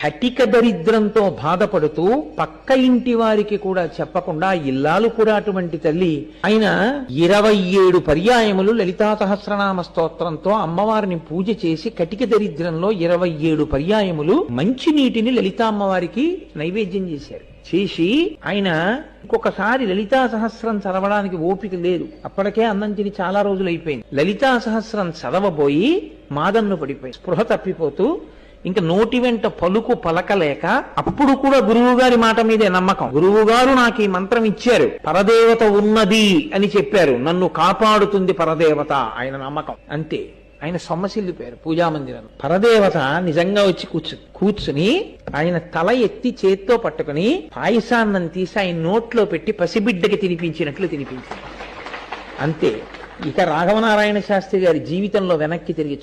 కటిక దరిద్రంతో బాధపడుతూ పక్క ఇంటి వారికి కూడా చెప్పకుండా ఇల్లాలు కూడా అటువంటి తల్లి. ఆయన 27 పర్యాయములు లలితా సహస్రనామ స్తోత్రంతో అమ్మవారిని పూజ చేసి కటిక దరిద్రంలో 27 పర్యాయములు మంచినీటిని లలితా అమ్మవారికి నైవేద్యం చేశారు. చేసి ఆయన ఇంకొకసారి లలితా సహస్రం చదవడానికి ఓపిక లేదు, అప్పటికే అన్నం తిని చాలా రోజులు అయిపోయింది. లలితా సహస్రం చదవబోయి మాదన్ను పడిపోయి స్పృహ తప్పిపోతూ ఇంకా నోటి వెంట పలుకు పలకలేక, అప్పుడు కూడా గురువు గారి మాట మీదే నమ్మకం. గురువు గారు నాకు ఈ మంత్రం ఇచ్చారు, పరదేవత ఉన్నది అని చెప్పారు, నన్ను కాపాడుతుంది పరదేవత, ఆయన నమ్మకం అంతే. ఆయన సొమ్మసిల్లిపోయారు పూజామందిరం. పరదేవత నిజంగా వచ్చి కూర్చుని ఆయన తల ఎత్తి చేత్తో పట్టుకుని పాయసాన్నం తీసి ఆయన నోట్లో పెట్టి పసిబిడ్డకి తినిపించినట్లు తినిపించారు అంతే. ఇక రాఘవనారాయణ శాస్త్రి గారి జీవితంలో వెనక్కి తిరిగి